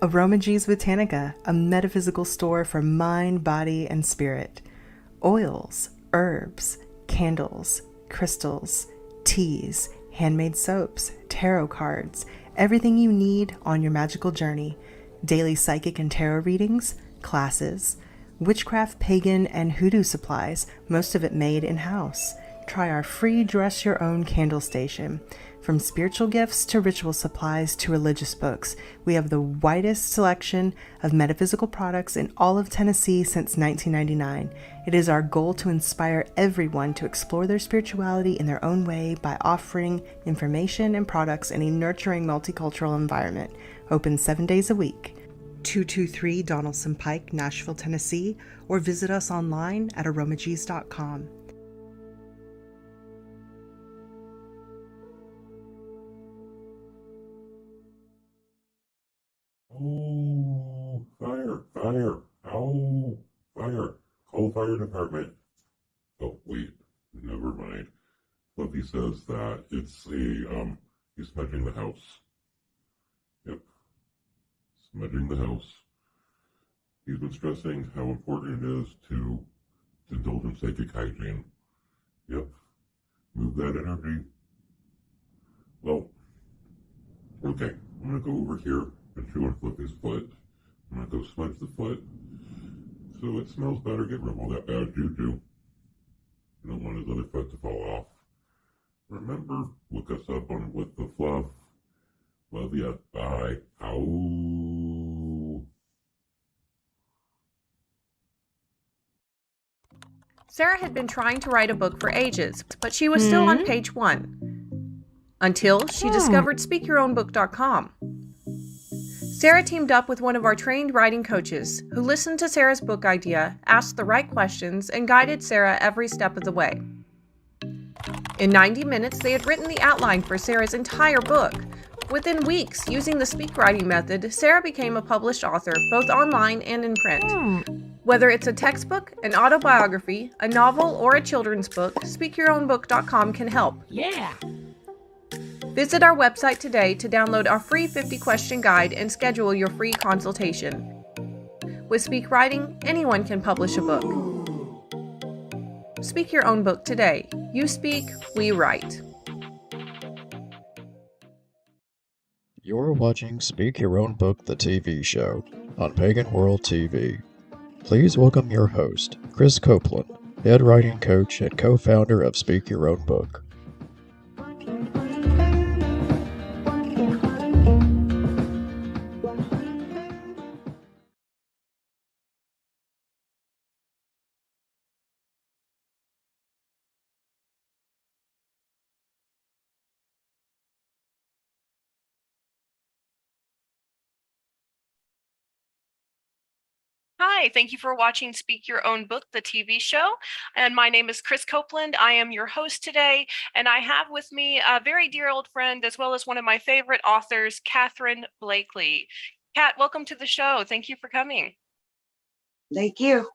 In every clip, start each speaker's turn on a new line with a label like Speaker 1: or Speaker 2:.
Speaker 1: Aromagees Botanica, a metaphysical store for mind, body, and spirit. Oils, herbs, candles, crystals, teas, handmade soaps, tarot cards, everything you need on your magical journey. Daily psychic and tarot readings, classes, witchcraft, pagan, and hoodoo supplies, most of it made in-house. Try our free Dress Your Own candle station. From spiritual gifts to ritual supplies to religious books, we have the widest selection of metaphysical products in all of Tennessee since 1999. It is our goal to inspire everyone to explore their spirituality in their own way by offering information and products in a nurturing multicultural environment. Open 7 days a week. 223 Donaldson Pike, Nashville, Tennessee, or visit us online at aromagees.com.
Speaker 2: Oh, fire, fire. Oh, fire. Call fire department. Oh, wait, never mind. Fluffy says that it's he's smudging the house. Yep, smudging the house. He's been stressing how important it is to indulge in psychic hygiene. Yep, move that energy. Well, okay, I'm gonna go over here and chew on Fluffy's foot. I'm gonna go smudge the foot so it smells better, get rid of all that bad juju. I don't want his other foot to fall off. Remember, look us up on With the Fluff. Love ya. Bye. Ow.
Speaker 3: Sarah had been trying to write a book for ages, but she was still on page 1. Until she discovered SpeakYourOwnBook.com. Sarah teamed up with one of our trained writing coaches, who listened to Sarah's book idea, asked the right questions, and guided Sarah every step of the way. In 90 minutes, they had written the outline for Sarah's entire book. Within weeks, using the speak writing method, Sarah became a published author, both online and in print. Whether it's a textbook, an autobiography, a novel, or a children's book, SpeakYourOwnBook.com can help.
Speaker 4: Yeah!
Speaker 3: Visit our website today to download our free 50-question guide and schedule your free consultation. With Speak Writing, anyone can publish a book. Speak your own book today. You speak, we write.
Speaker 5: You're watching Speak Your Own Book, the TV show, on Pagan World TV. Please welcome your host, Krys Copeland, head writing coach and co-founder of Speak Your Own Book.
Speaker 6: Hi, thank you for watching Speak Your Own Book, the TV show. And my name is Krys Copeland. I am your host today. And I have with me a very dear old friend, as well as one of my favorite authors, Catherine Blakely. Kat, welcome to the show. Thank you for coming.
Speaker 7: Thank you.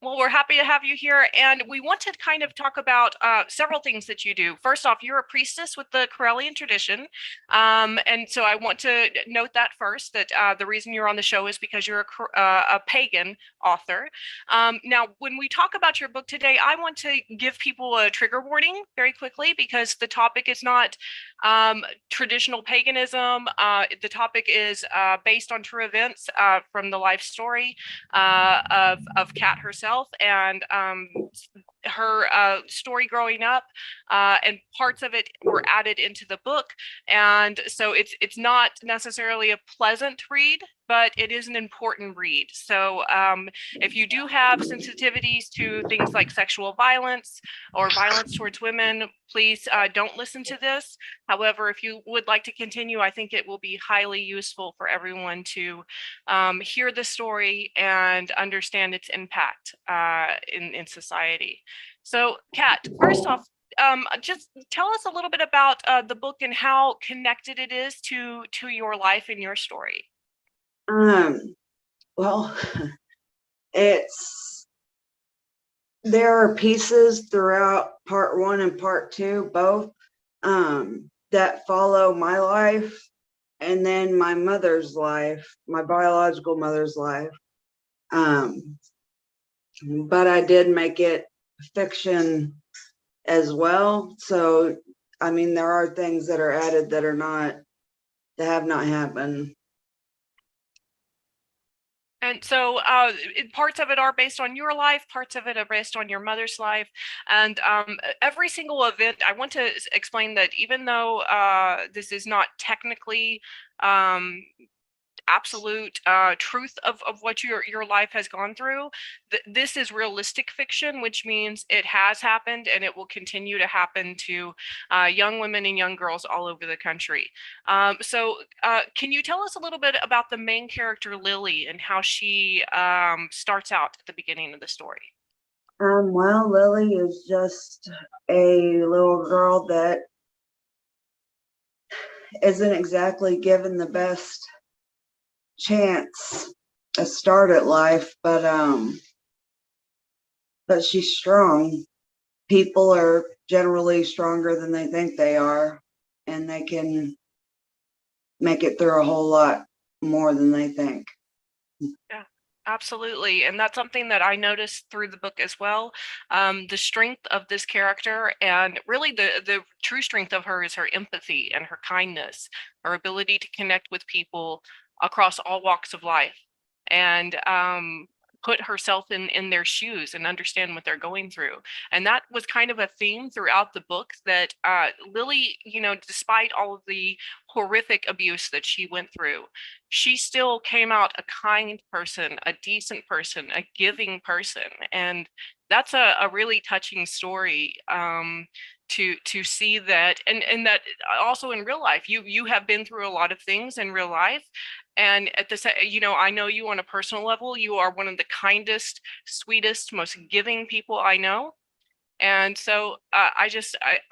Speaker 6: Well, we're happy to have you here, and we want to kind of talk about several things that you do. First off, you're a priestess with the Correllian tradition, and so I want to note that first, that the reason you're on the show is because you're a pagan author. Now, when we talk about your book today, I want to give people a trigger warning very quickly, because the topic is not traditional paganism. The topic is based on true events from the life story of Kat herself, and her story growing up, and parts of it were added into the book. And so it's not necessarily a pleasant read, but it is an important read. So if you do have sensitivities to things like sexual violence or violence towards women, please don't listen to this. However, if you would like to continue, I think it will be highly useful for everyone to hear the story and understand its impact in society. So, Kat, first off, just tell us a little bit about the book and how connected it is to your life and your story.
Speaker 7: Well, there are pieces throughout part 1 and part 2, both, that follow my life and then my mother's life, my biological mother's life. But I did make it fiction as well. So, I mean, there are things that are added that have not happened.
Speaker 6: And so parts of it are based on your life, parts of it are based on your mother's life. And every single event, I want to explain that even though this is not technically absolute truth of what your life has gone through, this is realistic fiction, which means it has happened and it will continue to happen to young women and young girls all over the country. So can you tell us a little bit about the main character, Lily, and how she starts out at the beginning of the story?
Speaker 7: Well, Lily is just a little girl that isn't exactly given the best chance a start at life, but she's strong. People are generally stronger than they think they are, and they can make it through a whole lot more than they think.
Speaker 6: Yeah, absolutely. And that's something that I noticed through the book as well. The strength of this character, and really the true strength of her, is her empathy and her kindness, her ability to connect with people across all walks of life, and put herself in their shoes and understand what they're going through. And that was kind of a theme throughout the book, that Lily, despite all of the horrific abuse that she went through, she still came out a kind person, a decent person, a giving person. And that's a really touching story, to see that. And that also in real life, you have been through a lot of things in real life. And at the I know you on a personal level. You are one of the kindest, sweetest, most giving people I know. And so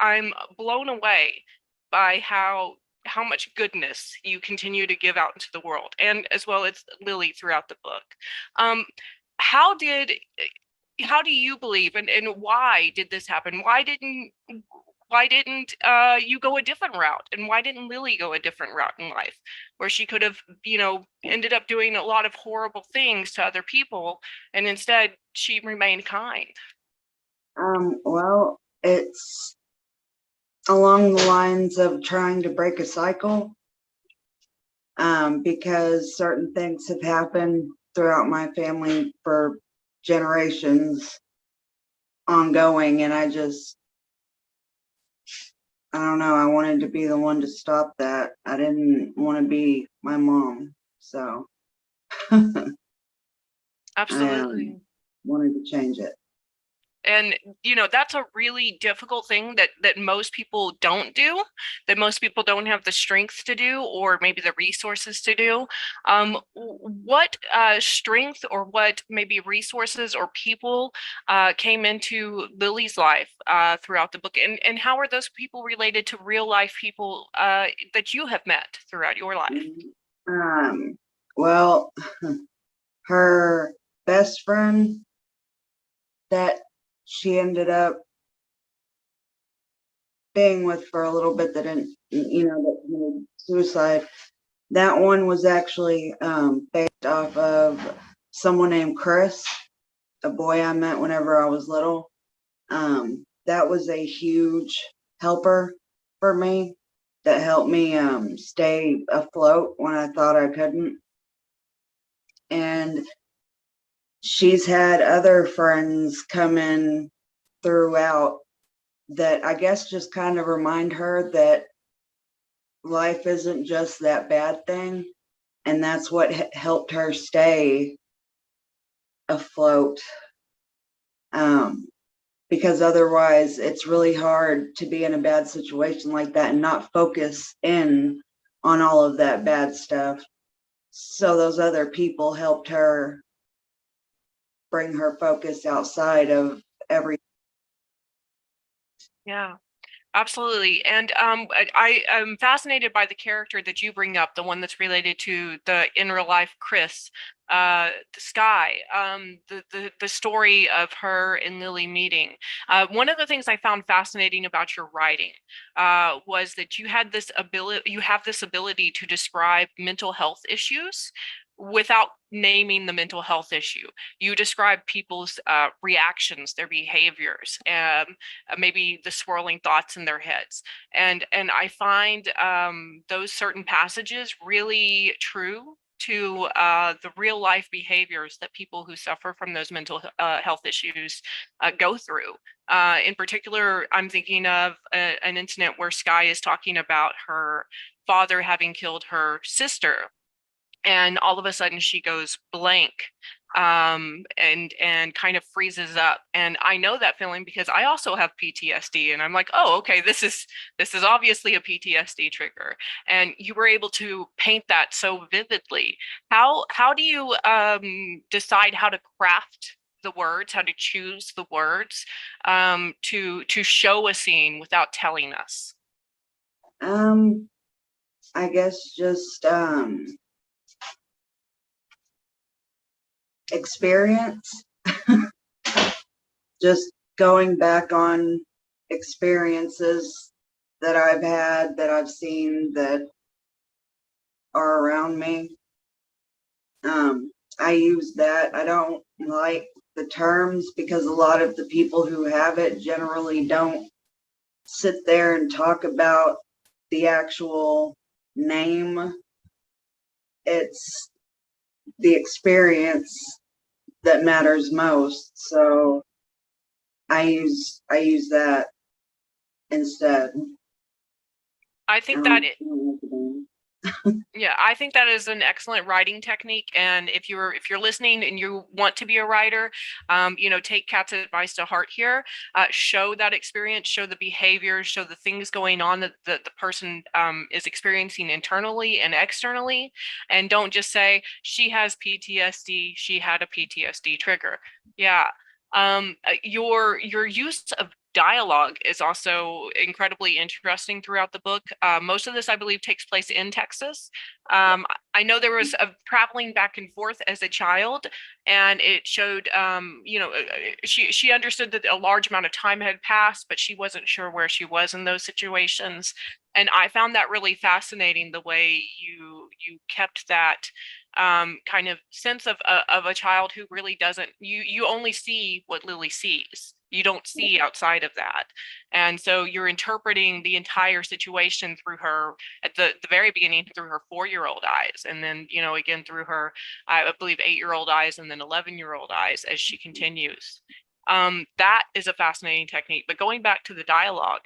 Speaker 6: I'm blown away by how much goodness you continue to give out into the world, and as well as Lily throughout the book. Um, how did how do you believe, and why did this happen? Why didn't you go a different route, and why didn't Lily go a different route in life, where she could have ended up doing a lot of horrible things to other people, and instead she remained kind?
Speaker 7: Well, it's along the lines of trying to break a cycle, because certain things have happened throughout my family for generations ongoing, and I don't know, I wanted to be the one to stop that. I didn't want to be my mom, so
Speaker 6: Absolutely.
Speaker 7: I wanted to change it.
Speaker 6: And that's a really difficult thing that most people don't do, that most people don't have the strength to do, or maybe the resources to do. What strength, or what maybe resources or people came into Lily's life throughout the book, and how are those people related to real life people that you have met throughout your life?
Speaker 7: Well, her best friend that she ended up being with for a little bit, that didn't, that committed suicide. That one was actually based off of someone named Krys, a boy I met whenever I was little. That was a huge helper for me, that helped me stay afloat when I thought I couldn't. And she's had other friends come in throughout that I guess just kind of remind her that life isn't just that bad thing. And that's what helped her stay afloat. Because otherwise it's really hard to be in a bad situation like that and not focus in on all of that bad stuff. So those other people helped her bring her focus outside of every.
Speaker 6: Yeah. Absolutely. And I am fascinated by the character that you bring up, the one that's related to the in real life Krys, the Sky, the story of her and Lily meeting. One of the things I found fascinating about your writing was that you have this ability to describe mental health issues without naming the mental health issue. You describe people's reactions, their behaviors, maybe the swirling thoughts in their heads, and I find those certain passages really true to the real life behaviors that people who suffer from those mental health issues go through. In particular, I'm thinking of an incident where Sky is talking about her father having killed her sister, and all of a sudden she goes blank, and kind of freezes up. And I know that feeling because I also have PTSD, and I'm like, oh, okay, this is obviously a PTSD trigger. And you were able to paint that so vividly. How do you decide how to craft the words, how to choose the words to show a scene without telling us?
Speaker 7: I guess just experience, just going back on experiences that I've had, that I've seen, that are around me. I use that. I don't like the terms because a lot of the people who have it generally don't sit there and talk about the actual name. It's the experience that matters most. So I use that instead.
Speaker 6: I think that yeah, I think that is an excellent writing technique. And if you're listening and you want to be a writer, take Kat's advice to heart here. Show that experience, show the behaviors, show the things going on that the person is experiencing internally and externally, and don't just say she has PTSD. She had a PTSD trigger. Yeah. Your use of dialogue is also incredibly interesting throughout the book. Most of this, I believe, takes place in Texas. I know there was a traveling back and forth as a child, and it showed, she understood that a large amount of time had passed, but she wasn't sure where she was in those situations. And I found that really fascinating, the way you kept that kind of sense of a child who really doesn't, you only see what Lily sees. You don't see outside of that. And so you're interpreting the entire situation through her, at the very beginning, through her 4-year-old eyes, and then again through her, I believe, 8-year-old eyes, and then 11-year-old eyes as she continues. That is a fascinating technique. But going back to the dialogue,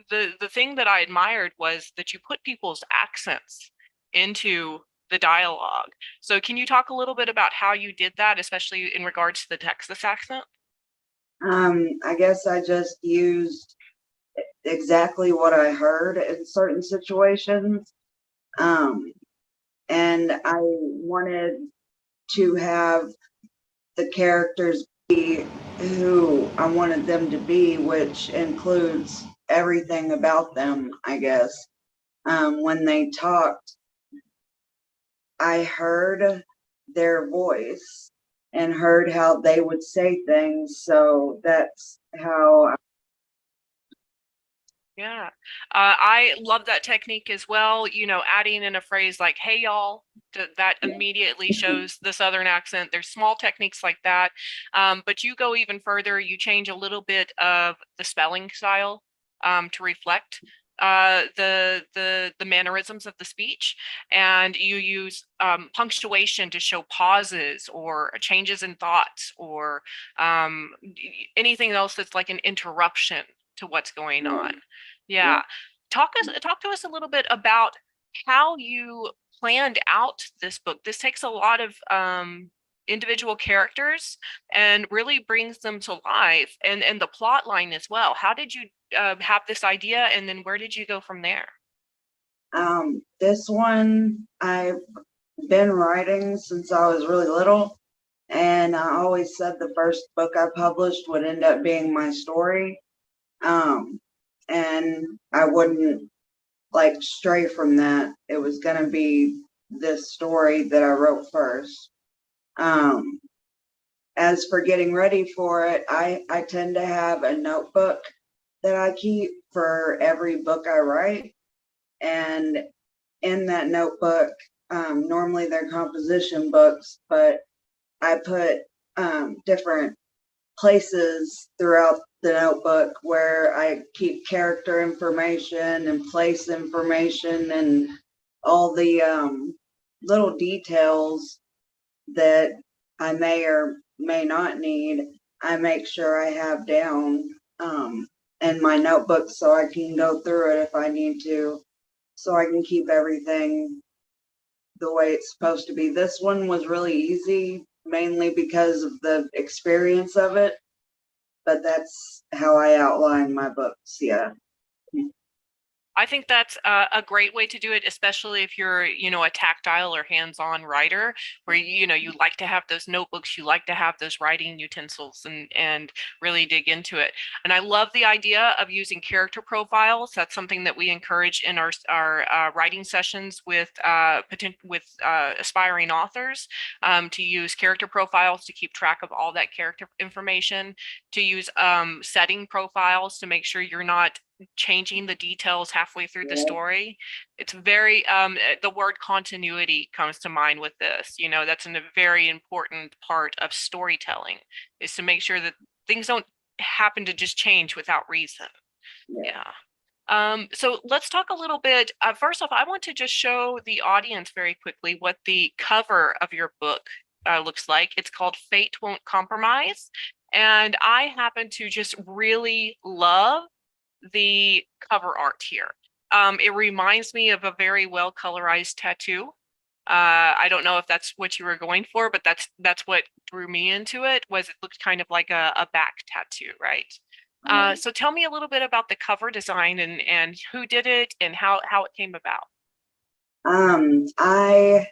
Speaker 6: the thing that I admired was that you put people's accents into the dialogue. So can you talk a little bit about how you did that, especially in regards to the Texas accent?
Speaker 7: I guess I just used exactly what I heard in certain situations. And I wanted to have the characters be who I wanted them to be, which includes everything about them, I guess. When they talked, I heard their voice and heard how they would say things. So that's how.
Speaker 6: Yeah, I love that technique as well. Adding in a phrase like, hey, y'all, that immediately shows the Southern accent. There's small techniques like that. But you go even further. You change a little bit of the spelling style to reflect the mannerisms of the speech, and you use punctuation to show pauses or changes in thoughts, or anything else that's like an interruption to what's going on. Yeah. Talk to us a little bit about how you planned out this book. This takes a lot of individual characters and really brings them to life, and the plot line as well. How did you have this idea, and then where did you go from there?
Speaker 7: This one I've been writing since I was really little, and I always said the first book I published would end up being my story. and I wouldn't like stray from that. It was gonna be this story that I wrote first. As for getting ready for it, I tend to have a notebook that I keep for every book I write. And in that notebook, normally they're composition books, but I put different places throughout the notebook where I keep character information and place information and all the little details that I may or may not need. I make sure I have down in my notebook so I can go through it if I need to, so I can keep everything the way it's supposed to be. This one was really easy, mainly because of the experience of it, but that's how I outline my books. Yeah.
Speaker 6: I think that's a great way to do it, especially if you're, a tactile or hands-on writer, where you like to have those notebooks, you like to have those writing utensils, and really dig into it. And I love the idea of using character profiles. That's something that we encourage in our writing sessions with aspiring authors, to use character profiles to keep track of all that character information, to use setting profiles to make sure you're not changing the details halfway through the story. It's very the word continuity comes to mind with this. That's a very important part of storytelling, is to make sure that things don't happen to just change without reason. So let's talk a little bit. First off, I want to just show the audience very quickly what the cover of your book looks like. It's called Fate Won't Compromise, and I happen to just really love the cover art here. It reminds me of a very well colorized tattoo. I don't know if that's what you were going for, but that's what drew me into it. Was it looked kind of like a back tattoo, right? So tell me a little bit about the cover design and who did it and how it came about.
Speaker 7: I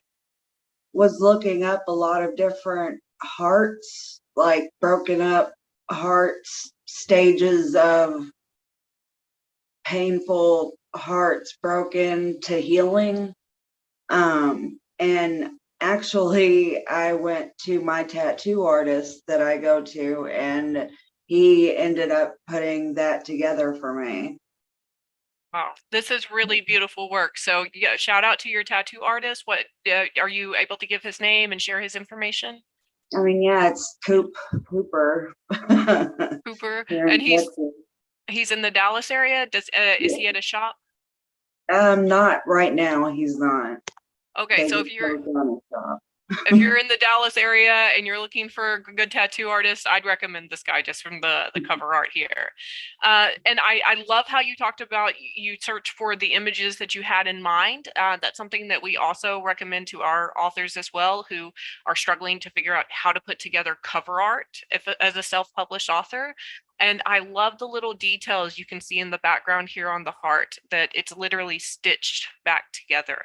Speaker 7: was looking up a lot of different hearts, like broken up hearts, stages of painful hearts broken to healing. And actually, I went to my tattoo artist that I go to, and he ended up putting that together for me.
Speaker 6: Wow, this is really beautiful work. So yeah, shout out to your tattoo artist. What are you able to give his name and share his information?
Speaker 7: I mean, yeah, it's Cooper.
Speaker 6: Cooper, and he's in the Dallas area. Is he at a shop?
Speaker 7: Not right now. He's not.
Speaker 6: Okay, so if you're in the Dallas area and you're looking for a good tattoo artist, I'd recommend this guy just from the cover art here. And I love how you talked about you search for the images that you had in mind. That's something that we also recommend to our authors as well, who are struggling to figure out how to put together cover art as a self-published author. And I love the little details you can see in the background here on the heart, that it's literally stitched back together.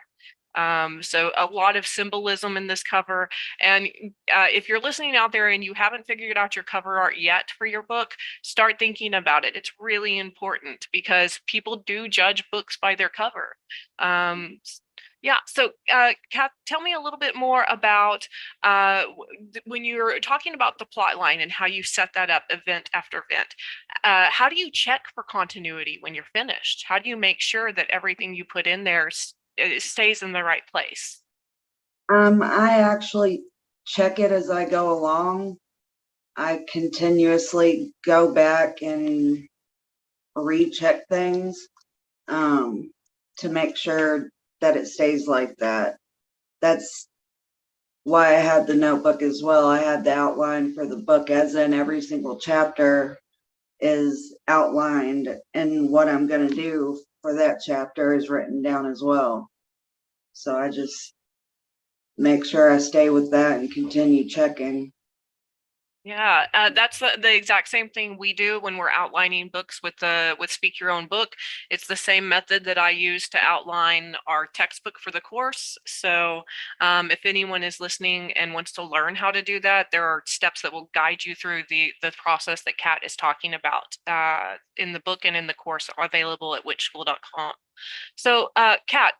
Speaker 6: So a lot of symbolism in this cover. And if you're listening out there and you haven't figured out your cover art yet for your book, start thinking about it. It's really important because people do judge books by their cover. Yeah, so Kat, tell me a little bit more about when you're talking about the plot line and how you set that up event after event. How do you check for continuity when you're finished? How do you make sure that everything you put in there it stays in the right place?
Speaker 7: I actually check it as I go along. I continuously go back and recheck things to make sure that it stays like that. That's why I had the notebook as well. I had the outline for the book, as in every single chapter is outlined, and what I'm going to do for that chapter is written down as well. So I just make sure I stay with that and continue checking.
Speaker 6: Yeah, that's the exact same thing we do when we're outlining books with Speak Your Own Book. It's the same method that I use to outline our textbook for the course. So if anyone is listening and wants to learn how to do that, there are steps that will guide you through the process that Kat is talking about in the book and in the course available at witchschool.com. So, Kat,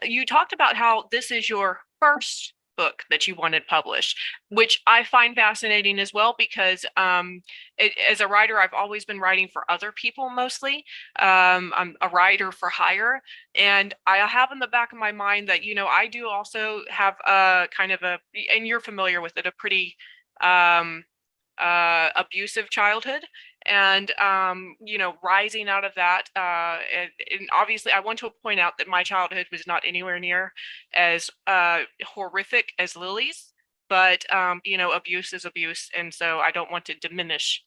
Speaker 6: you talked about how this is your first book that you wanted published, which I find fascinating as well because as a writer, I've always been writing for other people mostly. I'm a writer for hire, and I have in the back of my mind that, I do also have a kind of and you're familiar with it, a pretty um, abusive childhood, and rising out of that, and obviously I want to point out that my childhood was not anywhere near as horrific as Lily's, but abuse is abuse, and so I don't want to diminish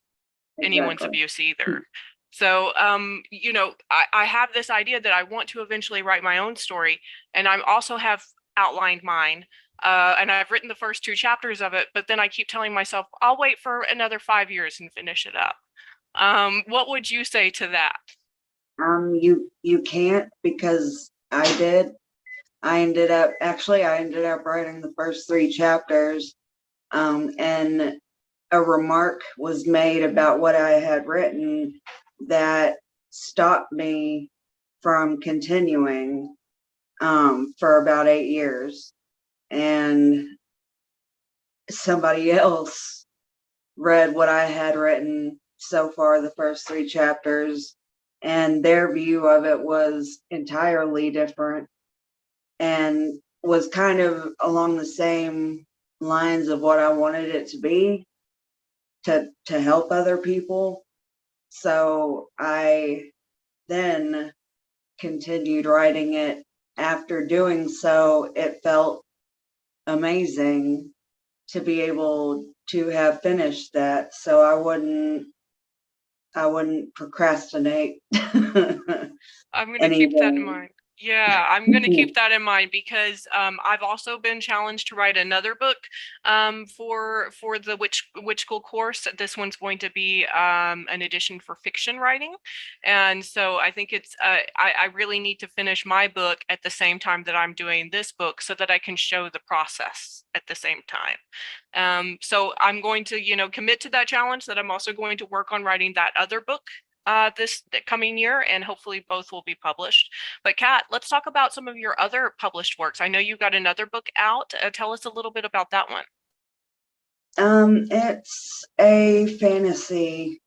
Speaker 6: anyone's
Speaker 7: Exactly.
Speaker 6: abuse either. So I have this idea that I want to eventually write my own story, and I also have outlined mine, and I've written the first 2 chapters of it, but then I keep telling myself I'll wait for another 5 years and finish it up. What would you say to that?
Speaker 7: You can't, because I did. I ended up writing the first 3 chapters, and a remark was made about what I had written that stopped me from continuing for about 8 years. And somebody else read what I had written so far, the first 3 chapters, and their view of it was entirely different and was kind of along the same lines of what I wanted it to be, to help other people. So I then continued writing it. After doing so, it felt amazing to be able to have finished that, so I wouldn't procrastinate
Speaker 6: I'm going to keep that in
Speaker 7: anything.
Speaker 6: mind. Yeah, I'm going to keep that in mind because I've also been challenged to write another book for the Witch School course. This one's going to be an edition for fiction writing, and so I think it's I really need to finish my book at the same time that I'm doing this book so that I can show the process at the same time. So I'm going to commit to that challenge, that I'm also going to work on writing that other book this coming year, and hopefully both will be published. But Kat, let's talk about some of your other published works. I know you've got another book out. Tell us a little bit about that one.
Speaker 7: It's a fantasy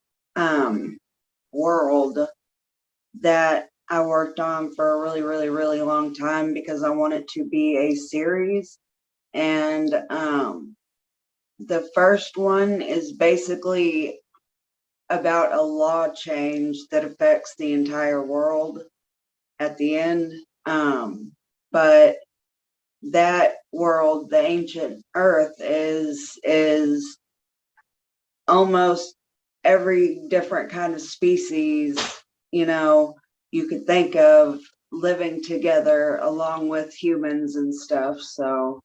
Speaker 7: world that I worked on for a really, really, really long time because I want it to be a series. And the first one is basically about a law change that affects the entire world at the end. But that world, the ancient Earth, is almost every different kind of species, you could think of living together along with humans and stuff. So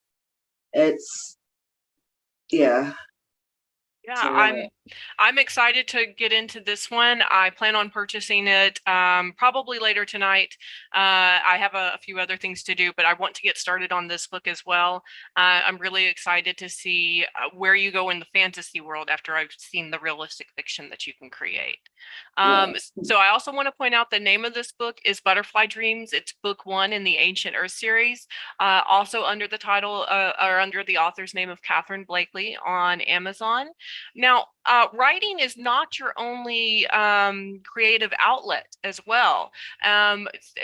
Speaker 7: it's, yeah.
Speaker 6: Yeah, I'm excited to get into this one. I plan on purchasing it probably later tonight. I have a few other things to do, but I want to get started on this book as well. I'm really excited to see where you go in the fantasy world after I've seen the realistic fiction that you can create. So I also want to point out the name of this book is Butterfly Dreams. It's book 1 in the Ancient Earth series, also under the title or under the author's name of Catherine Blakely on Amazon. Now, writing is not your only creative outlet as well.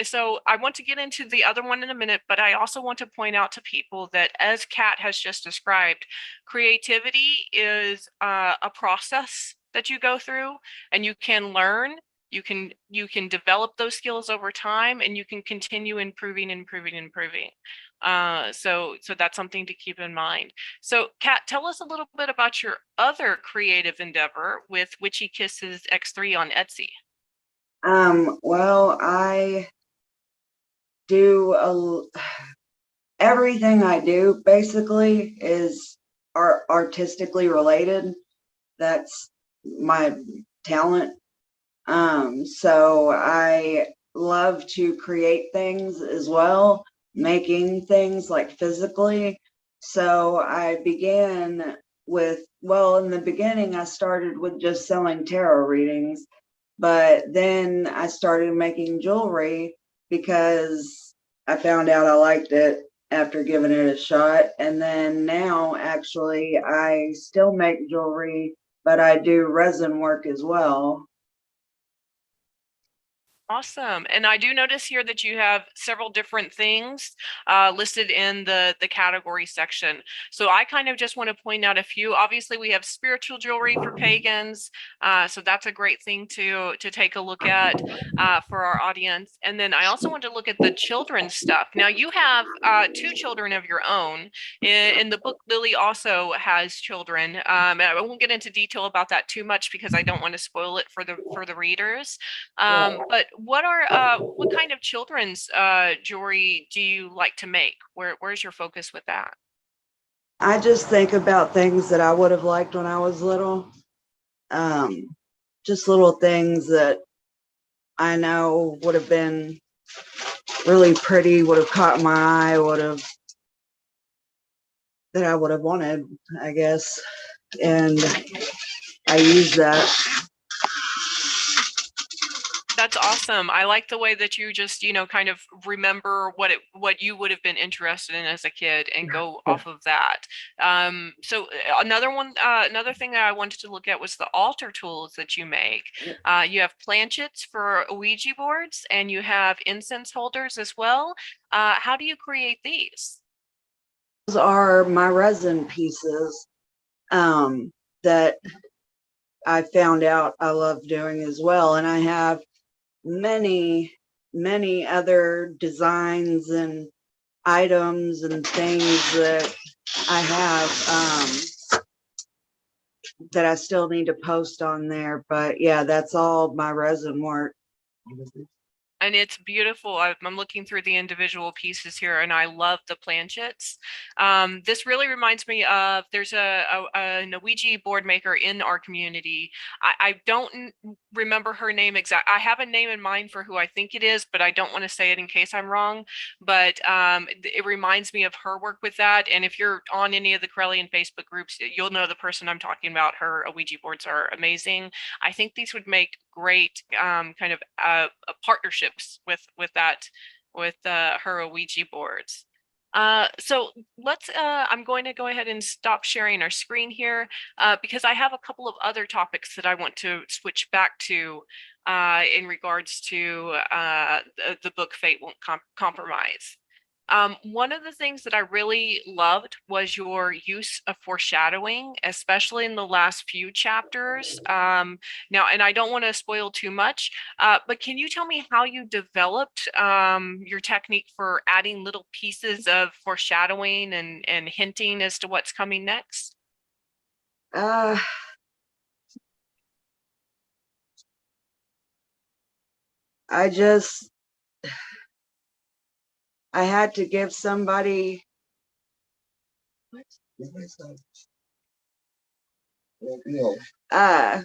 Speaker 6: So I want to get into the other one in a minute, but I also want to point out to people that, as Kat has just described, creativity is a process that you go through, and you can learn. You can develop those skills over time, and you can continue improving. So that's something to keep in mind. So, Kat, tell us a little bit about your other creative endeavor with Witchy Kisses X3 on Etsy.
Speaker 7: Well, I do everything I do basically is artistically related. That's my talent. So I love to create things as well, making things like physically. So I began with, well, in the beginning, I started with just selling tarot readings, but then I started making jewelry because I found out I liked it after giving it a shot. And then now, actually, I still make jewelry, but I do resin work as well.
Speaker 6: Awesome. And I do notice here that you have several different things listed in the category section. So I kind of just want to point out a few. Obviously, we have spiritual jewelry for pagans. So that's a great thing to take a look at for our audience. And then I also want to look at the children's stuff. Now you have 2 children of your own. In the book, Lily also has children. And I won't get into detail about that too much because I don't want to spoil it for the readers. But what kind of children's jewelry do you like to make? Where's your focus with that?
Speaker 7: I just think about things that I would have liked when I was little. Just little things that I know would have been really pretty, would have caught my eye, that I would have wanted, I guess. And I use that.
Speaker 6: That's awesome. I like the way that you just, kind of remember what you would have been interested in as a kid and go off of that. So another thing that I wanted to look at was the altar tools that you make. You have planchets for Ouija boards and you have incense holders as well. How do you create these?
Speaker 7: Those are my resin pieces that I found out I love doing as well. And I have many other designs and items and things that I have that I still need to post on there. But yeah, that's all my resin work.
Speaker 6: And it's beautiful. I'm looking through the individual pieces here, and I love the planchets. This really reminds me of, there's a Ouija board maker in our community. I don't remember her name exact. I have a name in mind for who I think it is, but I don't want to say it in case I'm wrong. But it reminds me of her work with that. And if you're on any of the Corellian Facebook groups, you'll know the person I'm talking about. Her Ouija boards are amazing. I think these would make great kind of partnerships with her Ouija boards. So let's I'm going to go ahead and stop sharing our screen here because I have a couple of other topics that I want to switch back to in regards to the book Fate Won't Compromise. One of the things that I really loved was your use of foreshadowing, especially in the last few chapters. Now, and I don't want to spoil too much, but can you tell me how you developed your technique for adding little pieces of foreshadowing and hinting as to what's coming next?
Speaker 7: I had to give somebody I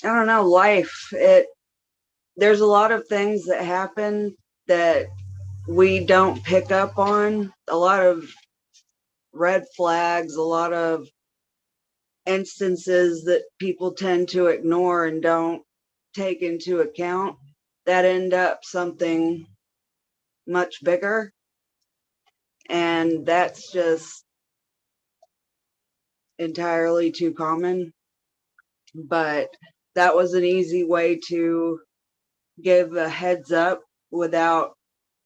Speaker 7: don't know, life. There's a lot of things that happen that we don't pick up on, a lot of red flags, a lot of instances that people tend to ignore and don't take into account that end up something much bigger. And that's just entirely too common. But that was an easy way to give a heads up without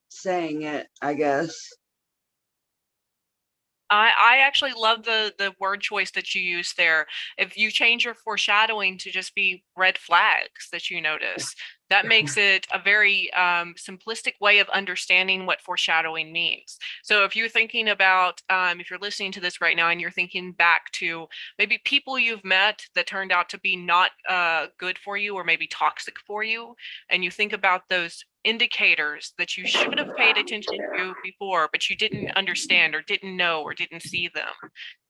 Speaker 7: saying it, I guess.
Speaker 6: I actually love the word choice that you use there. If you change your foreshadowing to just be red flags that you notice, that makes it a very simplistic way of understanding what foreshadowing means. So if you're thinking about, if you're listening to this right now and you're thinking back to maybe people you've met that turned out to be not good for you or maybe toxic for you, and you think about those indicators that you should have paid attention to before, but you didn't understand or didn't know or didn't see them.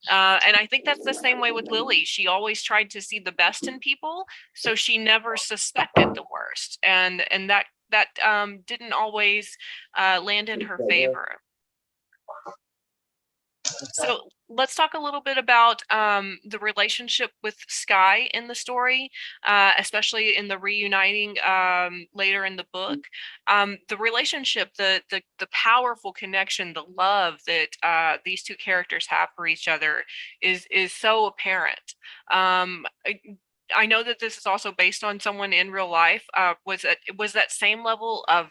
Speaker 6: And I think that's the same way with Lily. She always tried to see the best in people, so she never suspected the worst, and that didn't always land in her favor. So let's talk a little bit about the relationship with Sky in the story, especially in the reuniting later in the book. The relationship, the powerful connection, the love that these two characters have for each other is so apparent. I know that this is also based on someone in real life. Was that same level of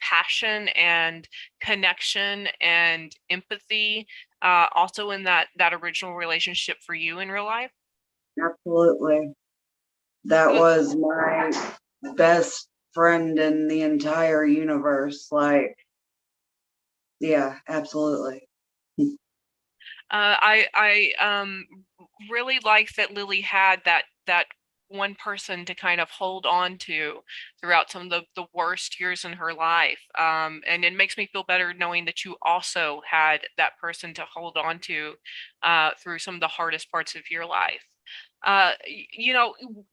Speaker 6: passion and connection and empathy also in that original relationship for you in real life?
Speaker 7: Absolutely. That was my best friend in the entire universe. Like, yeah, absolutely.
Speaker 6: I really like that Lily had that one person to kind of hold on to throughout some of the worst years in her life. And it makes me feel better knowing that you also had that person to hold on to through some of the hardest parts of your life.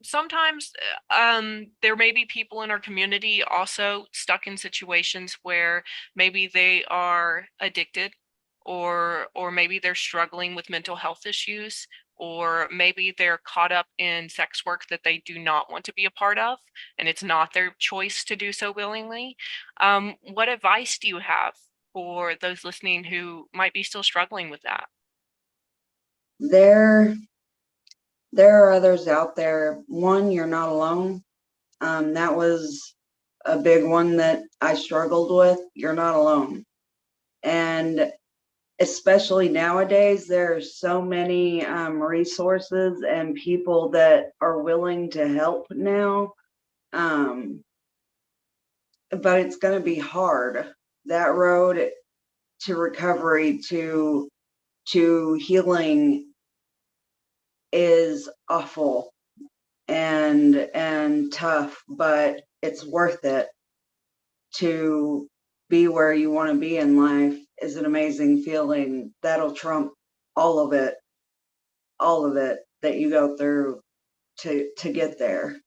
Speaker 6: Sometimes there may be people in our community also stuck in situations where maybe they are addicted, or maybe they're struggling with mental health issues, or maybe they're caught up in sex work that they do not want to be a part of, and it's not their choice to do so willingly. What advice do you have for those listening who might be still struggling with that?
Speaker 7: There are others out there. One, you're not alone. That was a big one that I struggled with. You're not alone. And especially nowadays, there are so many resources and people that are willing to help now. But it's going to be hard. That road to recovery, to healing, is awful and tough, but it's worth it. To be where you want to be in life is an amazing feeling. That'll trump all of it that you go through to get there.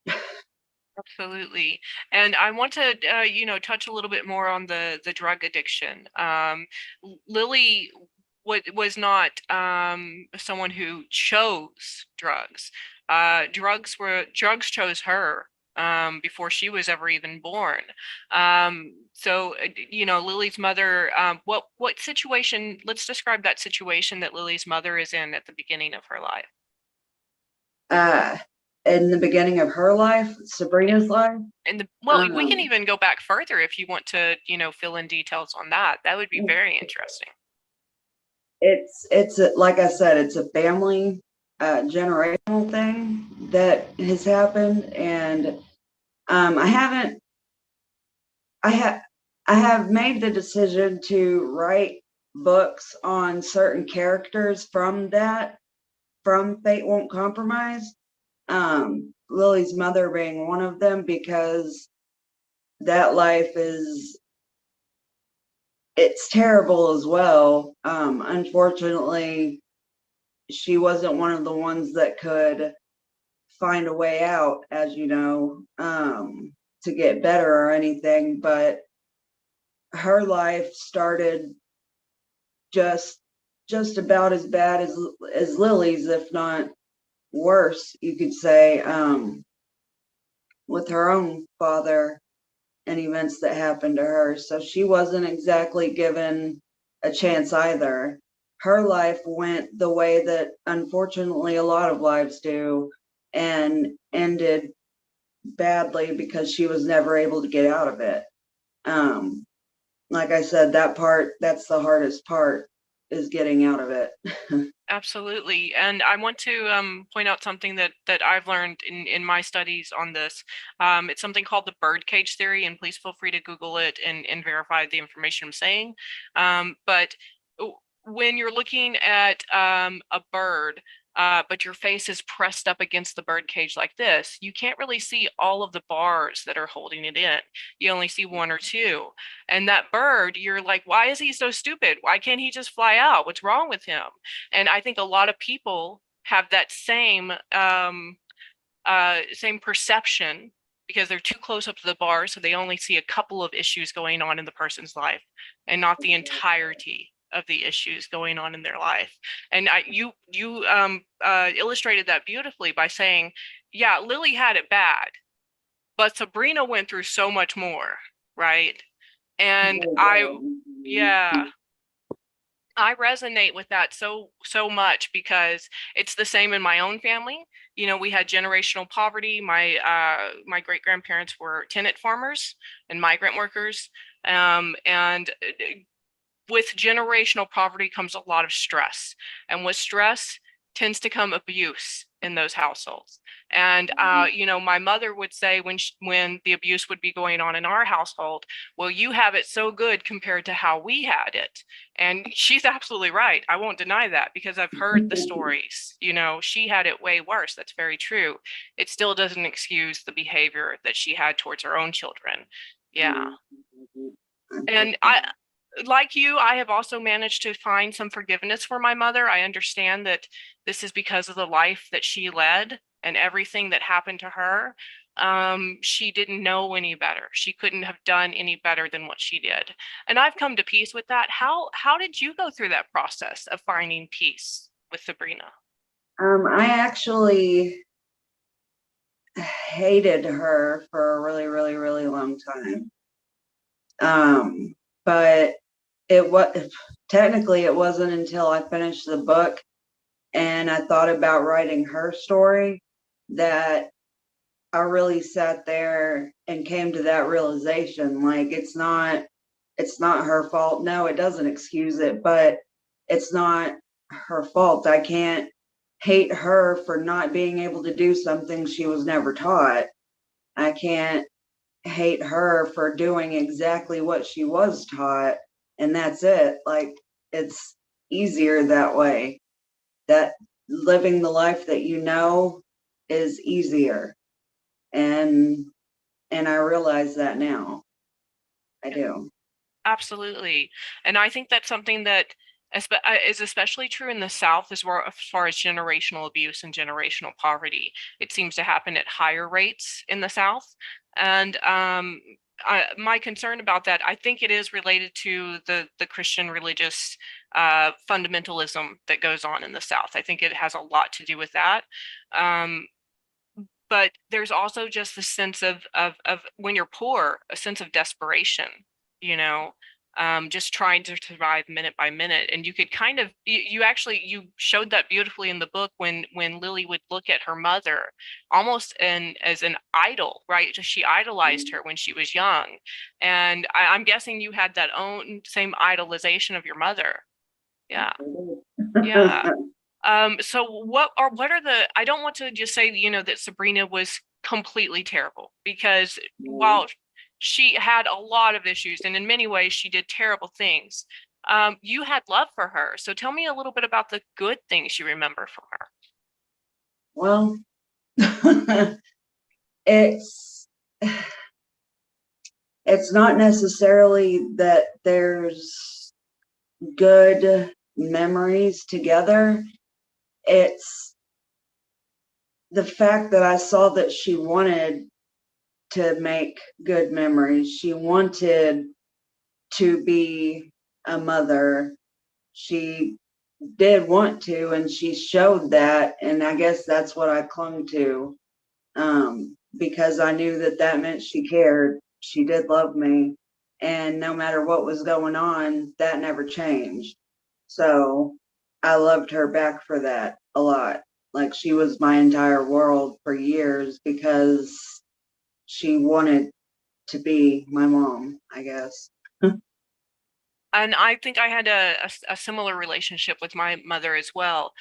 Speaker 6: Absolutely. And I want to, touch a little bit more on the drug addiction. Lily was not someone who chose drugs. Drugs chose her before she was ever even born. Lily's mother. What situation? Let's describe that situation that Lily's mother is in at the beginning of her life.
Speaker 7: In the beginning of her life, Sabrina's life.
Speaker 6: And we can even go back further if you want to, fill in details on that. That would be very interesting.
Speaker 7: It's like I said, it's a family generational thing that has happened, and I have made the decision to write books on certain characters from Fate Won't Compromise. Lily's mother being one of them, because that life it's terrible as well. Unfortunately, she wasn't one of the ones that could find a way out, as you know, to get better or anything, but her life started just about as bad as Lily's, if not worse, you could say, with her own father and events that happened to her. So she wasn't exactly given a chance either. Her life went the way that unfortunately a lot of lives do, and ended badly because she was never able to get out of it. Like I said, that's the hardest part, is getting out of it.
Speaker 6: Absolutely. And I want to point out something that I've learned in my studies on this. It's something called the birdcage theory, and please feel free to Google it and verify the information I'm saying. But when you're looking at a bird, but your face is pressed up against the bird cage like this, you can't really see all of the bars that are holding it in. You only see one or two. And that bird, you're like, why is he so stupid? Why can't he just fly out? What's wrong with him? And I think a lot of people have that same perception because they're too close up to the bar, so they only see a couple of issues going on in the person's life and not the entirety of the issues going on in their life. And you illustrated that beautifully by saying, yeah, Lily had it bad, but Sabrina went through so much more, right? And yeah, I resonate with that so much because it's the same in my own family. You know, we had generational poverty. My great grandparents were tenant farmers and migrant workers, and with generational poverty comes a lot of stress, and with stress tends to come abuse in those households. And you know, my mother would say when the abuse would be going on in our household, well, you have it so good compared to how we had it. And she's absolutely right. I won't deny that because I've heard the stories. You know, she had it way worse. That's very true. It still doesn't excuse the behavior that she had towards her own children. Yeah. And like you, I have also managed to find some forgiveness for my mother. I understand that this is because of the life that she led and everything that happened to her. She didn't know any better. She couldn't have done any better than what she did. And I've come to peace with that. How did you go through that process of finding peace with Sabrina?
Speaker 7: I actually hated her for a really, really, really long time. But technically it wasn't until I finished the book and I thought about writing her story that I really sat there and came to that realization. Like, it's not her fault. No, it doesn't excuse it, but it's not her fault. I can't hate her for not being able to do something she was never taught. I can't hate her for doing exactly what she was taught, and that's it. Like, it's easier that way. That living the life that you know is easier, and I realize that now. I do.
Speaker 6: Absolutely. And I think that's something that is especially true in the South as far as generational abuse and generational poverty. It seems to happen at higher rates in the South. And my concern about that, I think it is related to the Christian religious fundamentalism that goes on in the South. I think it has a lot to do with that. But there's also just the sense of when you're poor, a sense of desperation, you know, just trying to survive minute by minute. And you could kind of, you showed that beautifully in the book when Lily would look at her mother almost as an idol, right? She idolized her when she was young. And I'm guessing you had that same idolization of your mother. Yeah. Yeah. So what are the, I don't want to just say, you know, that Sabrina was completely terrible, because while she had a lot of issues and in many ways she did terrible things, you had love for her. So tell me a little bit about the good things you remember from her.
Speaker 7: Well, it's not necessarily that there's good memories together. It's the fact that I saw that she wanted to make good memories. She wanted to be a mother. She did want to, and she showed that, and I guess that's what I clung to, because I knew that meant she cared. She did love me, and no matter what was going on, that never changed. So I loved her back for that a lot. Like, she was my entire world for years because she wanted to be my mom, I guess.
Speaker 6: And I think I had a similar relationship with my mother as well.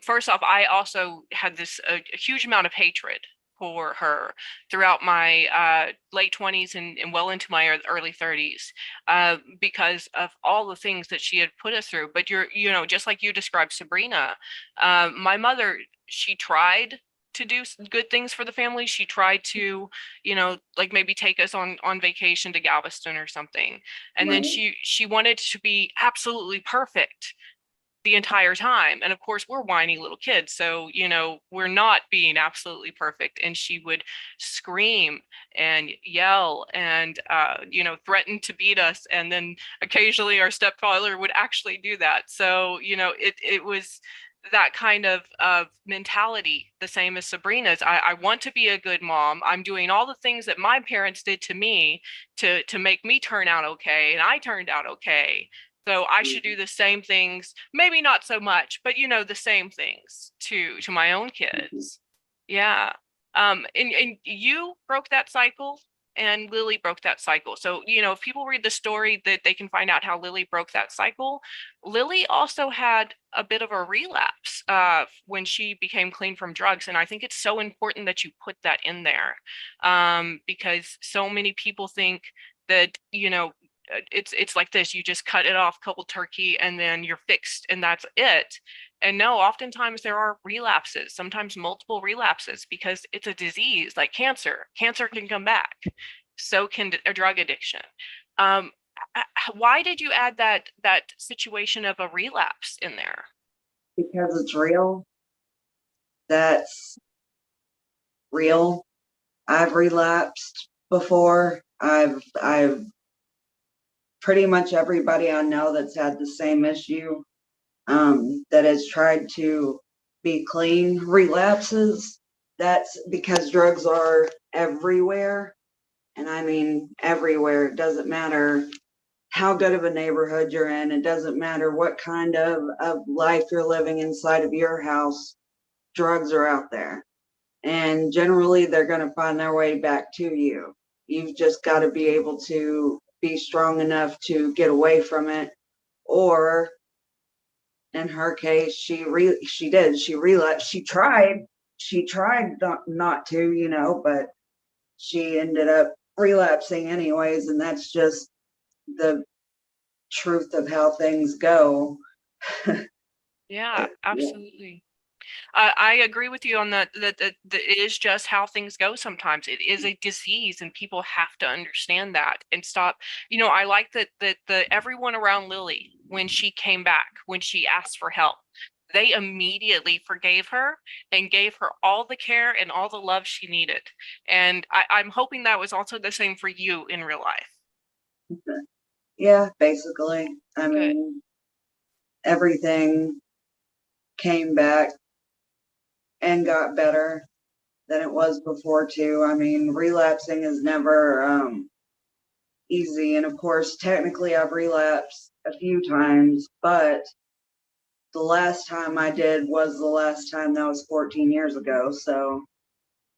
Speaker 6: First off, I also had a huge amount of hatred for her throughout my late 20s and well into my early 30s, because of all the things that she had put us through. But just like you described Sabrina, my mother, she tried to do good things for the family. She tried to, like maybe take us on vacation to Galveston or something. And then she wanted to be absolutely perfect the entire time. And of course, we're whiny little kids, so we're not being absolutely perfect. And she would scream and yell and threaten to beat us. And then occasionally our stepfather would actually do that. So it was that kind of mentality, the same as Sabrina's. I want to be a good mom. I'm doing all the things that my parents did to me to make me turn out okay, and I turned out okay. So I should do the same things, maybe not so much, but the same things to my own kids. Yeah. And you broke that cycle, and Lily broke that cycle. So, if people read the story, that they can find out how Lily broke that cycle. Lily also had a bit of a relapse when she became clean from drugs. And I think it's so important that you put that in there, because so many people think that, it's like this: you just cut it off cold turkey and then you're fixed and that's it. And no, oftentimes there are relapses, sometimes multiple relapses, because it's a disease like cancer. Cancer can come back, so can a drug addiction. Why did you add that situation of a relapse in there?
Speaker 7: Because it's real. That's real. I've relapsed before. I've pretty much everybody I know that's had the same issue, that has tried to be clean, relapses. That's because drugs are everywhere. And I mean everywhere. It doesn't matter how good of a neighborhood you're in. It doesn't matter what kind of life you're living inside of your house. Drugs are out there. And generally they're going to find their way back to you. You've just got to be able to be strong enough to get away from it. Or in her case, she relapsed. She tried not to, but she ended up relapsing anyways. And that's just the truth of how things go.
Speaker 6: Yeah, absolutely. I agree with you on that it is just how things go sometimes. It is a disease, and people have to understand that and stop. I like that the everyone around Lily, when she came back, when she asked for help, they immediately forgave her and gave her all the care and all the love she needed. And I'm hoping that was also the same for you in real life.
Speaker 7: Yeah, basically. I
Speaker 6: Good.
Speaker 7: mean, everything came back and got better than it was before too. I mean, relapsing is never easy. And of course, technically I've relapsed a few times, but the last time I did was the last time. That was 14 years ago. So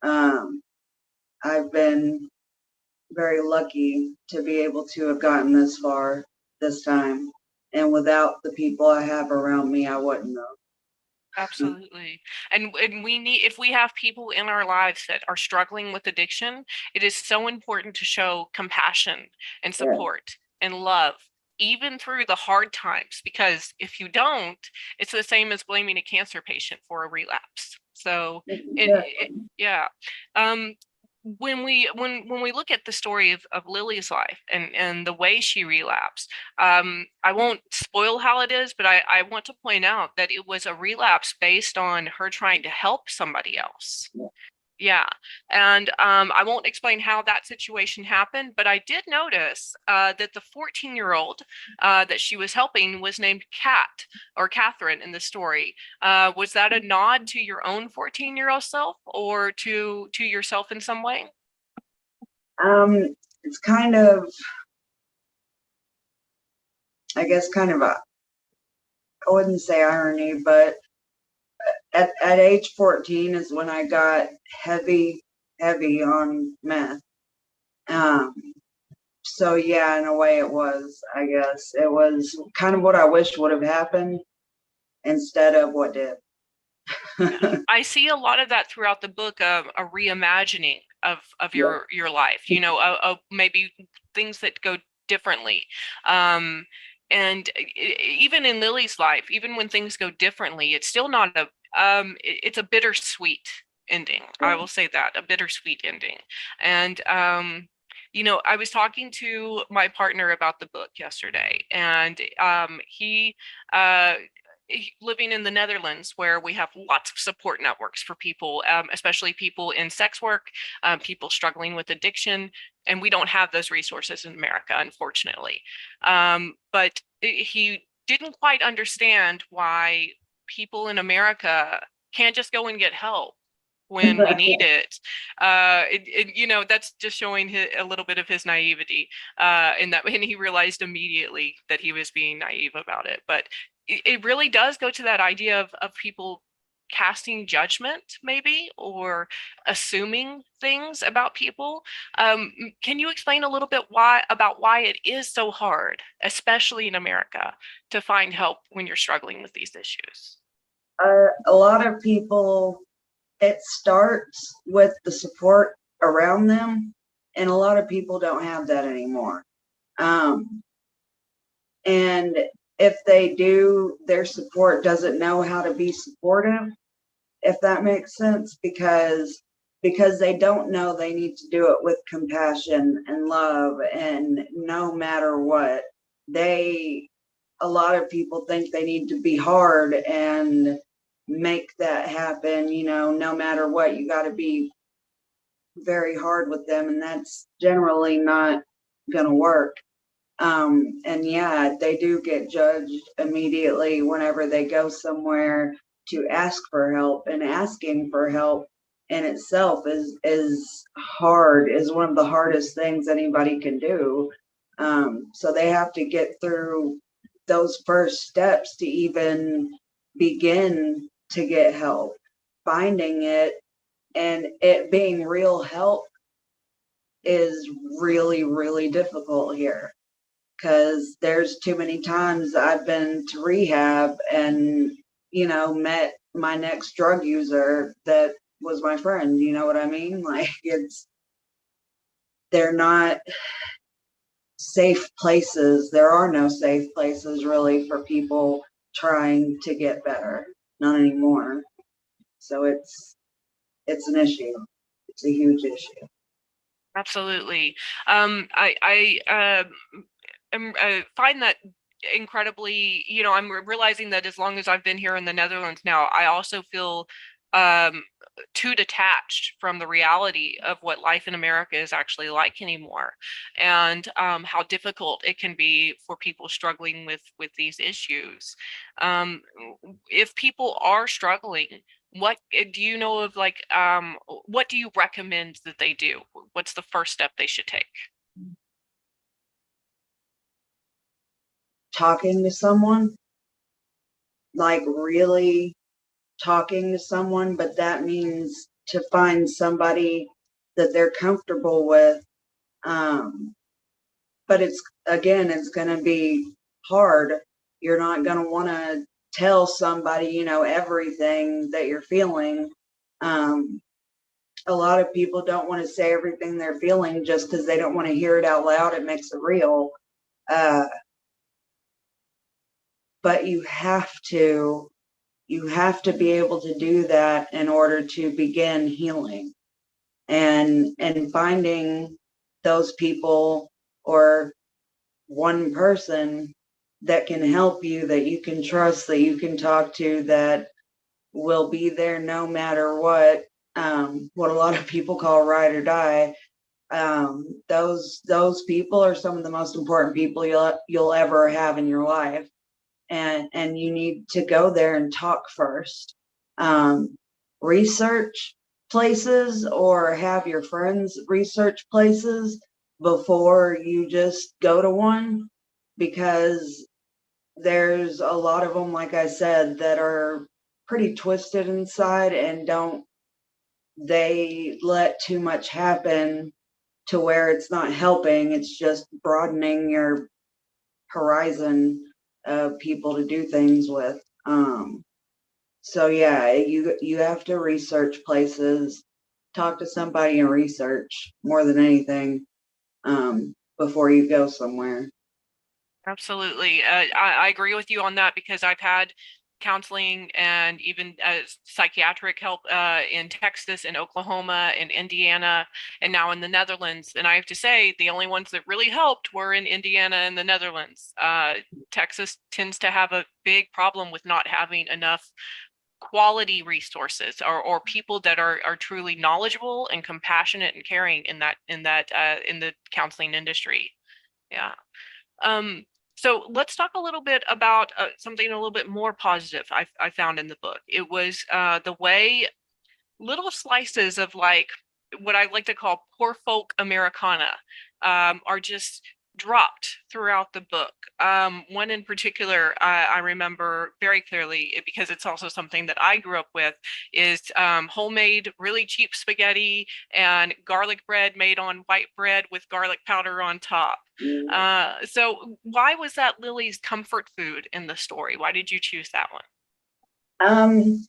Speaker 7: I've been very lucky to be able to have gotten this far this time. And without the people I have around me, I wouldn't have.
Speaker 6: Absolutely. And we need, if we have people in our lives that are struggling with addiction, it is so important to show compassion and support and love, even through the hard times, because if you don't, it's the same as blaming a cancer patient for a relapse. So yeah. When we look at the story of Lily's life and the way she relapsed, I won't spoil how it is, but I want to point out that it was a relapse based on her trying to help somebody else. Yeah. And I won't explain how that situation happened, but I did notice that the 14-year-old that she was helping was named Kat or Catherine in the story. Was that a nod to your own 14-year-old self, or to yourself in some way?
Speaker 7: It's kind of, I guess, kind of I wouldn't say irony, but at age 14 is when I got heavy on meth. So yeah, in a way it was, I guess. It was kind of what I wished would have happened instead of what did.
Speaker 6: I see a lot of that throughout the book, of a reimagining of your life, you know, of maybe things that go differently. And even in Lily's life, even when things go differently, it's still not a it's a bittersweet ending. I will say that, a bittersweet ending. And you know, I was talking to my partner about the book yesterday, and he living in the Netherlands, where we have lots of support networks for people, especially people in sex work, people struggling with addiction, and we don't have those resources in America, unfortunately. But he didn't quite understand why people in America can't just go and get help when we need it. You know, that's just showing a little bit of his naivety, in that, and he realized immediately that he was being naive about it. But it really does go to that idea of people casting judgment, maybe, or assuming things about people. Can you explain a little bit why it is so hard, especially in America, to find help when you're struggling with these issues?
Speaker 7: A lot of people, it starts with the support around them, and a lot of people don't have that anymore. And if they do, their support doesn't know how to be supportive, if that makes sense, because they don't know they need to do it with compassion and love, and no matter what, a lot of people think they need to be hard and make that happen, you know, no matter what, you got to be very hard with them, and that's generally not going to work. And yeah, they do get judged immediately whenever they go somewhere to ask for help, and asking for help in itself is hard, is one of the hardest things anybody can do. So they have to get through those first steps to even begin to get help. Finding it and it being real help is really, really difficult here, because there's too many times I've been to rehab and, you know, met my next drug user that was my friend. You know what I mean? Like, they're not safe places. There are no safe places really for people trying to get better. Not anymore. So it's an issue. It's a huge issue.
Speaker 6: Absolutely. I find that incredibly, you know, I'm realizing that as long as I've been here in the Netherlands now, I also feel too detached from the reality of what life in America is actually like anymore, and how difficult it can be for people struggling with these issues. Um, if people are struggling, what do you know of, like, what do you recommend that they do? What's the first step they should take?
Speaker 7: Talking to someone, like really talking to someone, but that means to find somebody that they're comfortable with. But it's going to be hard. You're not going to want to tell somebody, you know, everything that you're feeling. A lot of people don't want to say everything they're feeling just because they don't want to hear it out loud. It makes it real. But you have to be able to do that in order to begin healing, and finding those people or one person that can help you, that you can trust, that you can talk to, that will be there no matter what a lot of people call ride or die. Those people are some of the most important people you'll ever have in your life, and you need to go there and talk first. Research places, or have your friends research places before you just go to one, because there's a lot of them, like I said, that are pretty twisted inside, and they let too much happen to where it's not helping, it's just broadening your horizon of people to do things with. So yeah, you have to research places, talk to somebody and research more than anything before you go somewhere.
Speaker 6: Absolutely. I agree with you on that because I've had counseling and even psychiatric help in Texas, in Oklahoma, in Indiana, and now in the Netherlands. And I have to say, the only ones that really helped were in Indiana and the Netherlands. Texas tends to have a big problem with not having enough quality resources or people that are truly knowledgeable and compassionate and caring in the counseling industry. Yeah. So let's talk a little bit about something a little bit more positive I found in the book. It was the way little slices of like what I like to call poor folk Americana are just dropped throughout the book. One in particular I remember very clearly because it's also something that I grew up with is homemade, really cheap spaghetti and garlic bread made on white bread with garlic powder on top. So why was that Lily's comfort food in the story? Why did you choose that one?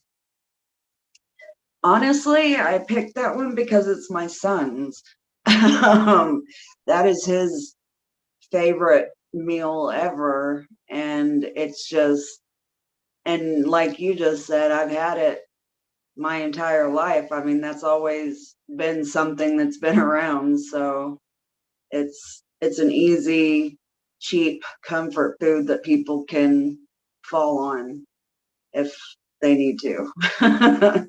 Speaker 7: Honestly, I picked that one because it's my son's. That is his favorite meal ever. And it's just, and like you just said, I've had it my entire life. I mean, that's always been something that's been around. So it's an easy, cheap comfort food that people can fall on if they need to. If that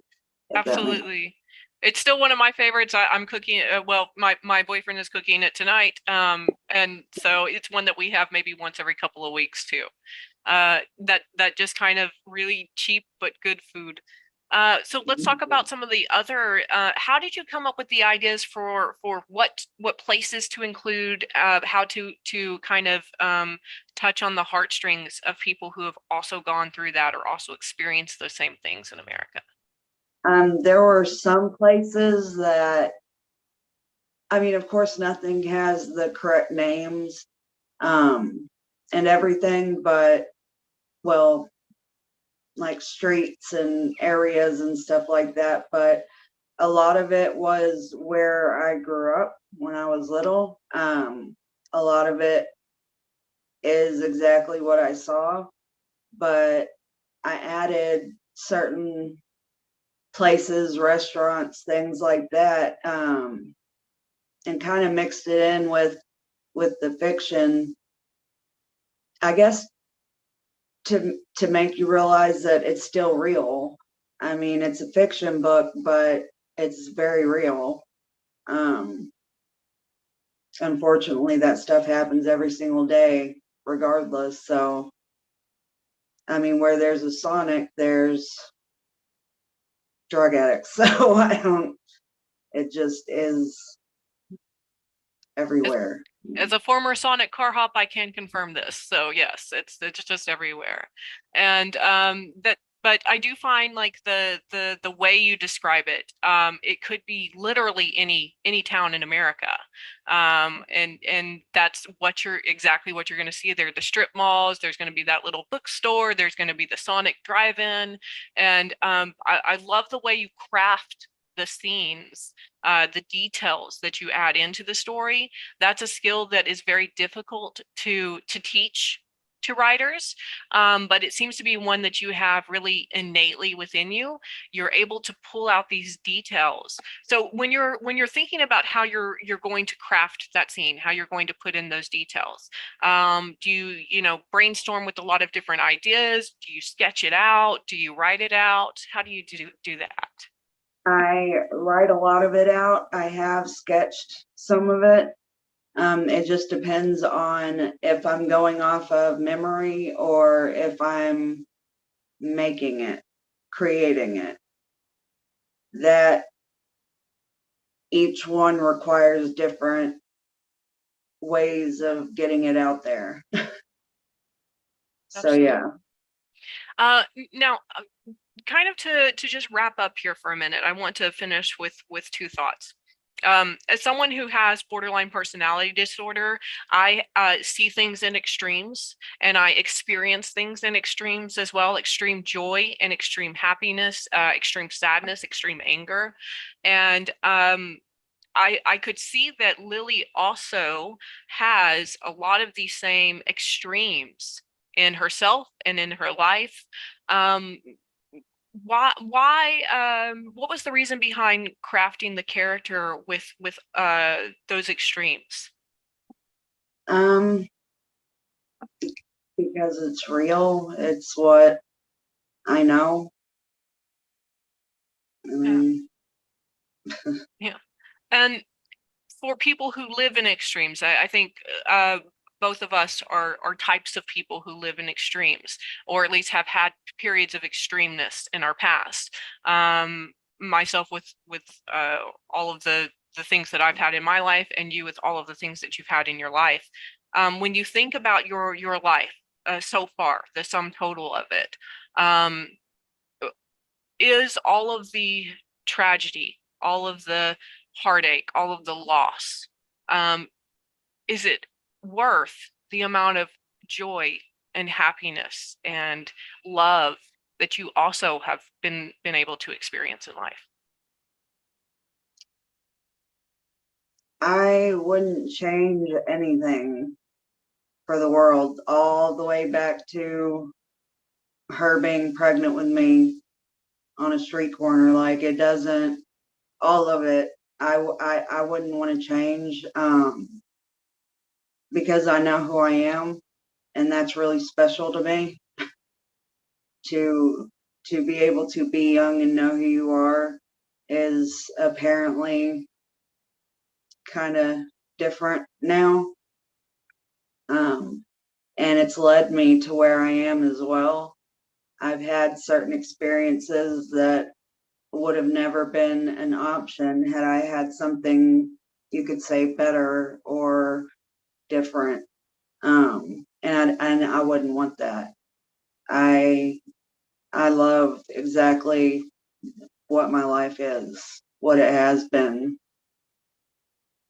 Speaker 7: makes
Speaker 6: Absolutely. It's still one of my favorites. I'm cooking, well, my boyfriend is cooking it tonight. And so it's one that we have maybe once every couple of weeks too. That just kind of really cheap but good food. So let's talk about some of the other, how did you come up with the ideas for what places to include, how to kind of touch on the heartstrings of people who have also gone through that or also experienced those same things in America?
Speaker 7: There were some places that, I mean, of course, nothing has the correct names and everything, but well, like streets and areas and stuff like that. But a lot of it was where I grew up when I was little. A lot of it is exactly what I saw, but I added certain places, restaurants, things like that, and kind of mixed it in with the fiction, I guess, to make you realize that it's still real. I mean, it's a fiction book, but it's very real. Unfortunately, that stuff happens every single day, regardless. So, I mean, where there's a Sonic, there's drug addicts. So I don't. It just is everywhere.
Speaker 6: As a former Sonic car hop, I can confirm this. So yes, it's just everywhere. And but I do find like the way you describe it, it could be literally any town in America. And that's exactly what you're going to see there. The strip malls, there's going to be that little bookstore, there's going to be the Sonic drive-in. And I love the way you craft the scenes, the details that you add into the story. That's a skill that is very difficult to teach to writers, but it seems to be one that you have really innately within you. You're able to pull out these details. So when you're thinking about how you're going to craft that scene, how you're going to put in those details, do you brainstorm with a lot of different ideas? Do you sketch it out? Do you write it out? How do you do that?
Speaker 7: I write a lot of it out. I have sketched some of it. It just depends on if I'm going off of memory or if I'm making it, creating it. That each one requires different ways of getting it out there. So
Speaker 6: Absolutely.
Speaker 7: yeah.
Speaker 6: Now, kind of to just wrap up here for a minute, I want to finish with two thoughts. As someone who has borderline personality disorder, I see things in extremes, and I experience things in extremes as well, extreme joy and extreme happiness, extreme sadness, extreme anger. And I could see that Lily also has a lot of these same extremes in herself and in her life. Um, what was the reason behind crafting the character with those extremes?
Speaker 7: Um, because it's real. It's what I know. I
Speaker 6: Yeah.
Speaker 7: mean,
Speaker 6: Yeah. And for people who live in extremes, I think both of us are types of people who live in extremes, or at least have had periods of extremeness in our past. Myself with all of the things that I've had in my life, and you with all of the things that you've had in your life. When you think about your life so far, the sum total of it, um, is all of the tragedy, all of the heartache, all of the loss, um, is it worth the amount of joy and happiness and love that you also have been able to experience in life?
Speaker 7: I wouldn't change anything for the world, all the way back to her being pregnant with me on a street corner. Like, it doesn't, all of it, I wouldn't want to change, because I know who I am, and that's really special to me. To be able to be young and know who you are is apparently kind of different now. And it's led me to where I am as well. I've had certain experiences that would have never been an option had I had something, you could say, better or different. And I wouldn't want that. I love exactly what my life is, what it has been.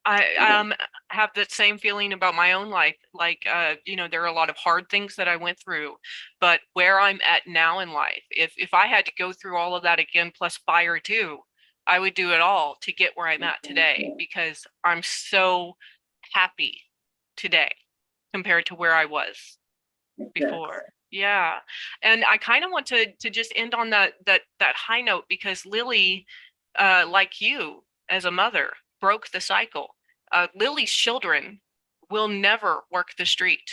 Speaker 6: I have that same feeling about my own life. Like, there are a lot of hard things that I went through, but where I'm at now in life, if I had to go through all of that again plus fire too, I would do it all to get where I'm at today, because I'm so happy today compared to where I was before. Yeah. And I kind of want to just end on that high note, because Lily, like you as a mother, broke the cycle. Lily's children will never work the street.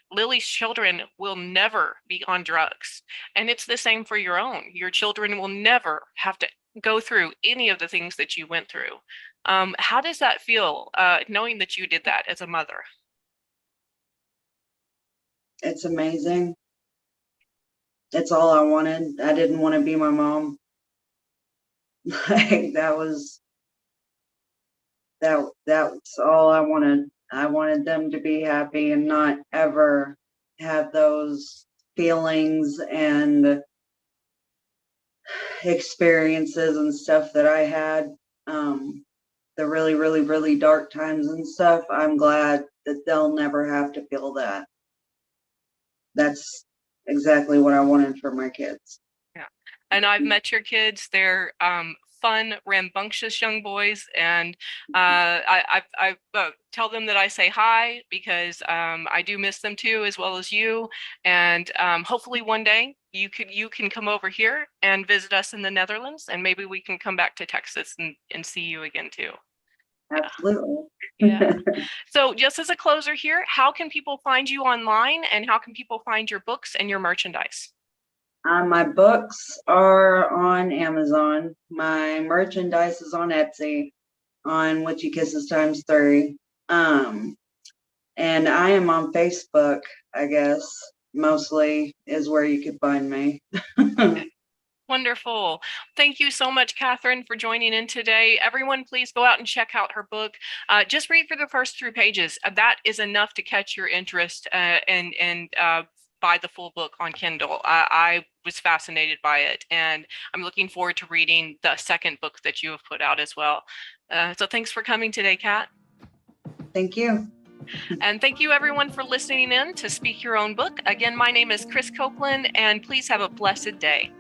Speaker 6: Lily's children will never be on drugs. And it's the same for your own. Your children will never have to go through any of the things that you went through. How does that feel, knowing that you did that as a mother?
Speaker 7: It's amazing. It's all I wanted. I didn't want to be my mom. Like, that's all I wanted. I wanted them to be happy and not ever have those feelings and experiences and stuff that I had. The really, really, really dark times and stuff. I'm glad that they'll never have to feel that. That's exactly what I wanted for my kids.
Speaker 6: Yeah. And I've met your kids. They're fun, rambunctious young boys, and I tell them that I say hi, because I do miss them too, as well as you. And hopefully one day you can come over here and visit us in the Netherlands, and maybe we can come back to Texas and see you again too.
Speaker 7: Absolutely.
Speaker 6: Yeah. So just as a closer here, how can people find you online, and how can people find your books and your merchandise?
Speaker 7: My books are on Amazon. My merchandise is on Etsy, on Witchy Kisses ×3. And I am on Facebook, I guess, mostly is where you could find me.
Speaker 6: Wonderful. Thank you so much, Catherine, for joining in today. Everyone, please go out and check out her book. Just read through the first 3 pages. That is enough to catch your interest, and buy the full book on Kindle. I was fascinated by it, and I'm looking forward to reading the second book that you have put out as well. So thanks for coming today, Kat.
Speaker 7: Thank you.
Speaker 6: And thank you everyone for listening in to Speak Your Own Book. Again, my name is Krys Copeland, and please have a blessed day.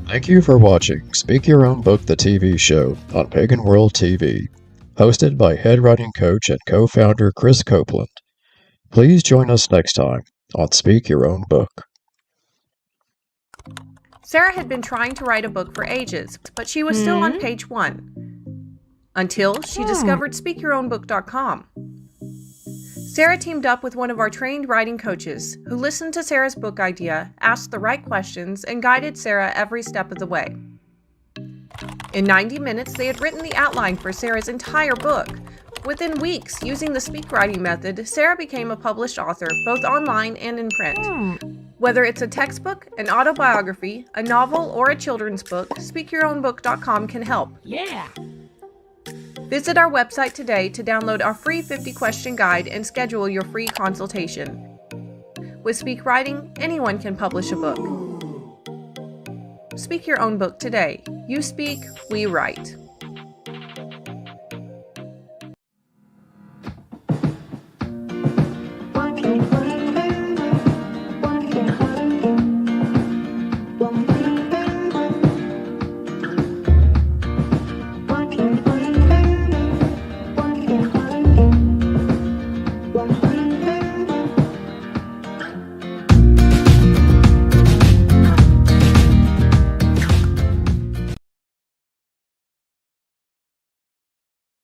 Speaker 5: Thank you for watching Speak Your Own Book, the TV show on Pagan World TV, hosted by head writing coach and co-founder Krys Copeland. Please join us next time on Speak Your Own Book.
Speaker 3: Sarah had been trying to write a book for ages, but she was still on page 1 until she discovered speakyourownbook.com. Sarah teamed up with one of our trained writing coaches who listened to Sarah's book idea, asked the right questions, and guided Sarah every step of the way. In 90 minutes, they had written the outline for Sarah's entire book. Within weeks, using the speak writing method, Sarah became a published author, both online and in print. Whether it's a textbook, an autobiography, a novel, or a children's book, speakyourownbook.com can help.
Speaker 4: Yeah.
Speaker 3: Visit our website today to download our free 50-question guide and schedule your free consultation. With Speak Writing, anyone can publish a book. Speak your own book today. You speak, we write.